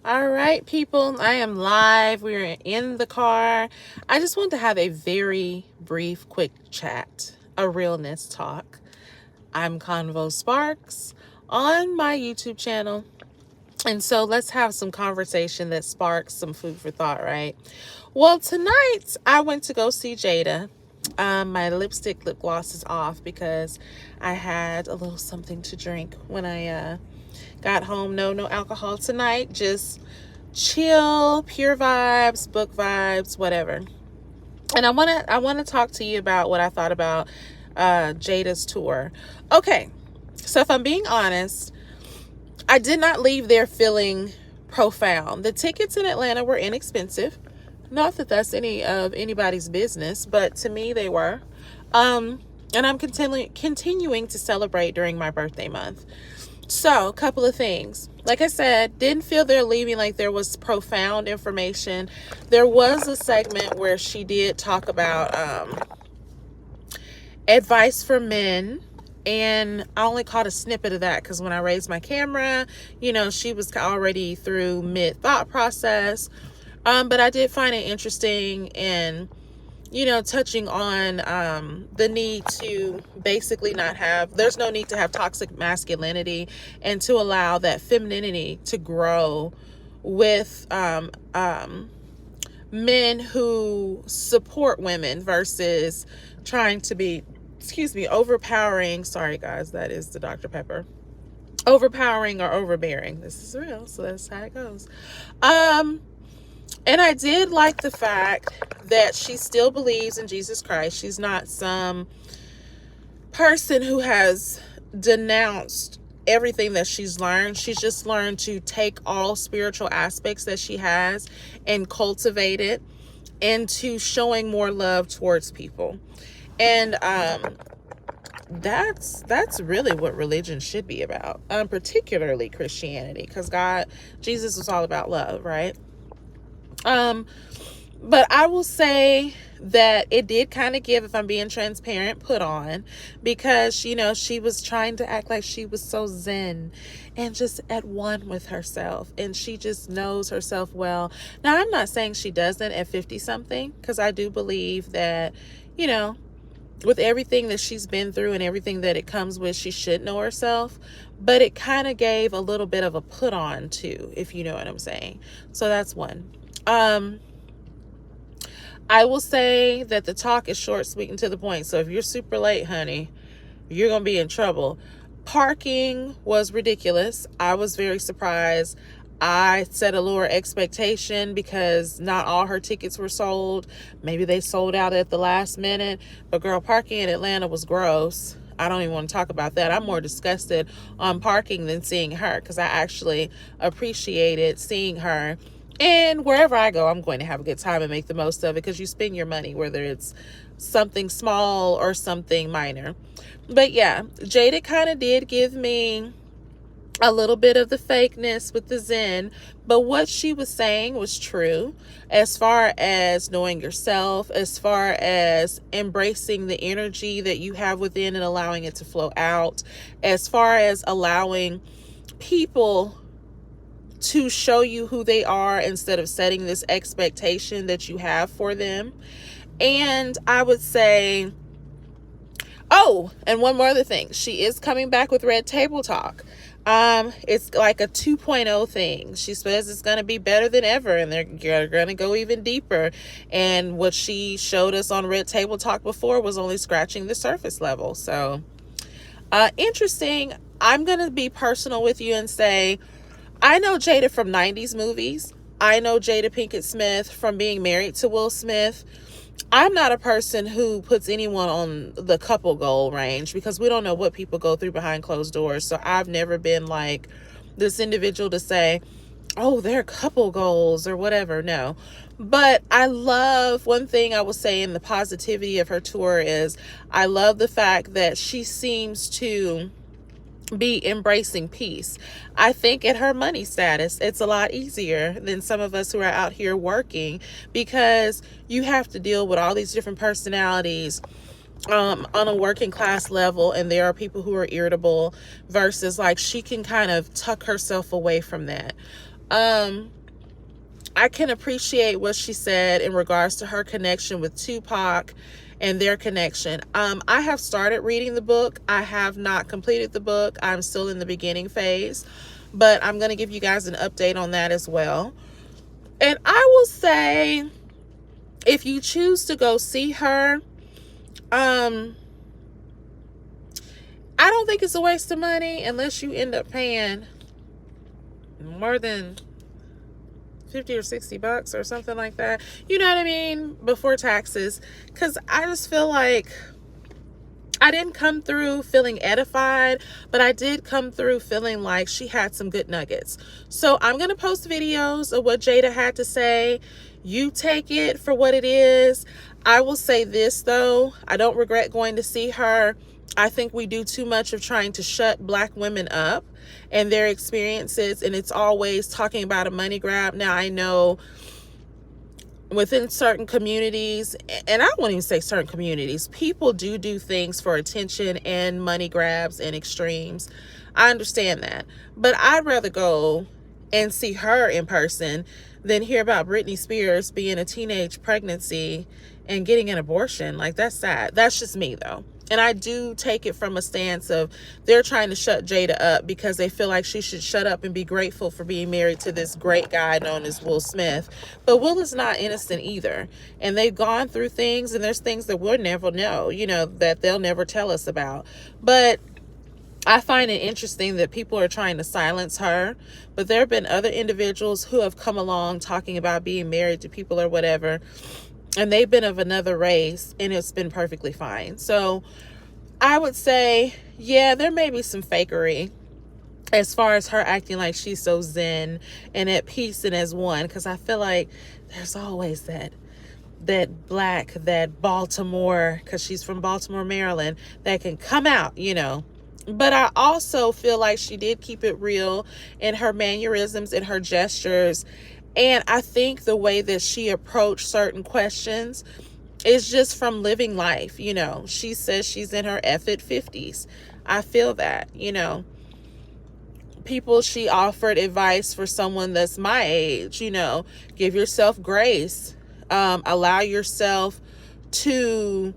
All right, people, I am live. We're in the car. I just want to have a very brief, quick chat, a realness talk. I'm Convo Sparks on my YouTube channel. And so let's have some conversation that sparks some food for thought, right? Well, tonight I went to go see Jada. My lip gloss is off because I had a little something to drink when I got home. No alcohol tonight. Just chill, pure vibes, book vibes, whatever. And I wanna talk to you about what I thought about Jada's tour. Okay, so if I'm being honest, I did not leave there feeling profound. The tickets in Atlanta were inexpensive. Not that that's any of anybody's business, but to me they were. And I'm continuing to celebrate during my birthday month. So, a couple of things. Like I said, didn't feel they're leaving like there was profound information. There was a segment where she did talk about advice for men. And I only caught a snippet of that because when I raised my camera, she was already through mid-thought process. But I did find it interesting and touching on the need to basically there's no need to have toxic masculinity and to allow that femininity to grow with men who support women versus trying to be, overpowering. Sorry, guys, that is the Dr. Pepper. Overpowering or overbearing. This is real, so that's how it goes. And I did like the fact that she still believes in Jesus Christ. She's not some person who has denounced everything that she's learned. She's just learned to take all spiritual aspects that she has and cultivate it into showing more love towards people. And that's really what religion should be about, particularly Christianity, because Jesus was all about love, right? But I will say that it did kind of give, if I'm being transparent, put on, because, she was trying to act like she was so zen and just at one with herself. And she just knows herself well. Now, I'm not saying she doesn't at 50 something, because I do believe that, with everything that she's been through and everything that it comes with, she should know herself. But it kind of gave a little bit of a put on too, if you know what I'm saying. So that's one. I will say that the talk is short, sweet, and to the point. So if you're super late, honey, you're going to be in trouble. Parking was ridiculous. I was very surprised. I set a lower expectation because not all her tickets were sold. Maybe they sold out at the last minute. But girl, parking in Atlanta was gross. I don't even want to talk about that. I'm more disgusted on parking than seeing her, because I actually appreciated seeing her. And wherever I go, I'm going to have a good time and make the most of it, because you spend your money, whether it's something small or something minor. But yeah, Jada kind of did give me a little bit of the fakeness with the Zen, but what she was saying was true as far as knowing yourself, as far as embracing the energy that you have within and allowing it to flow out, as far as allowing people to show you who they are instead of setting this expectation that you have for them. And I would say, oh, and one more other thing. She is coming back with Red Table Talk. It's like a 2.0 thing. She says it's going to be better than ever, and they're going to go even deeper. And what she showed us on Red Table Talk before was only scratching the surface level. So, interesting. I'm going to be personal with you and say, I know Jada from 90s movies. I know Jada Pinkett Smith from being married to Will Smith. I'm not a person who puts anyone on the couple goal range, because we don't know what people go through behind closed doors. So I've never been like this individual to say, oh, they're couple goals or whatever. No. But I love, one thing I will say in the positivity of her tour is I love the fact that she seems to be embracing peace. I think at her money status, it's a lot easier than some of us who are out here working, because you have to deal with all these different personalities on a working class level, and there are people who are irritable, versus like she can kind of tuck herself away from that. I can appreciate what she said in regards to her connection with Tupac and their connection. I have started reading the book. I have not completed the book. I'm still in the beginning phase, but I'm going to give you guys an update on that as well. And I will say, if you choose to go see her, I don't think it's a waste of money unless you end up paying more than 50 or 60 bucks or something like that. You know what I mean? Before taxes. Because I just feel like I didn't come through feeling edified, but I did come through feeling like she had some good nuggets. So I'm going to post videos of what Jada had to say. You take it for what it is. I will say this, though. I don't regret going to see her. I think we do too much of trying to shut Black women up and their experiences, and it's always talking about a money grab. Now, I know within certain communities, and I won't even say certain communities, people do things for attention and money grabs and extremes. I understand that. But I'd rather go and see her in person than hear about Britney Spears being a teenage pregnancy and getting an abortion. Like, that's sad. That's just me, though. And I do take it from a stance of they're trying to shut Jada up because they feel like she should shut up and be grateful for being married to this great guy known as Will Smith. But Will is not innocent either. And they've gone through things, and there's things that we'll never know, you know, that they'll never tell us about. But I find it interesting that people are trying to silence her, but there have been other individuals who have come along talking about being married to people or whatever, and they've been of another race, and it's been perfectly fine. So I would say, yeah, there may be some fakery as far as her acting like she's so zen and at peace and as one, because I feel like there's always that Black, that Baltimore, because she's from Baltimore, Maryland, that can come out, you know. But I also feel like she did keep it real in her mannerisms and her gestures. And I think the way that she approached certain questions is just from living life. You know, she says she's in her effort 50s. I feel that, you know. She offered advice for someone that's my age, you know, give yourself grace. Allow yourself to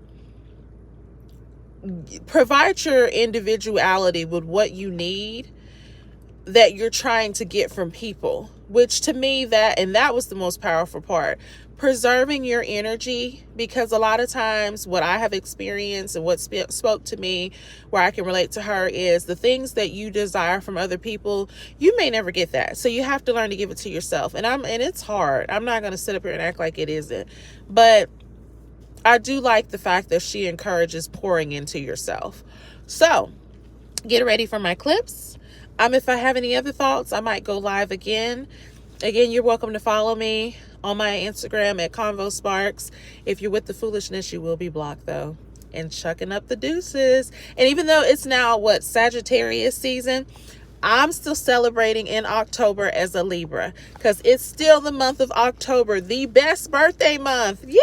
provide your individuality with what you need that you're trying to get from people, which to me that was the most powerful part, preserving your energy, because a lot of times what I have experienced and what spoke to me where I can relate to her is the things that you desire from other people, you may never get that. So you have to learn to give it to yourself. And it's hard. I'm not going to sit up here and act like it isn't, but I do like the fact that she encourages pouring into yourself. So get ready for my clips. If I have any other thoughts, I might go live again. Again, you're welcome to follow me on my Instagram at Convo Sparks. If you're with the foolishness, you will be blocked, though. And chucking up the deuces. And even though it's now, Sagittarius season, I'm still celebrating in October as a Libra, because it's still the month of October, the best birthday month. Yay!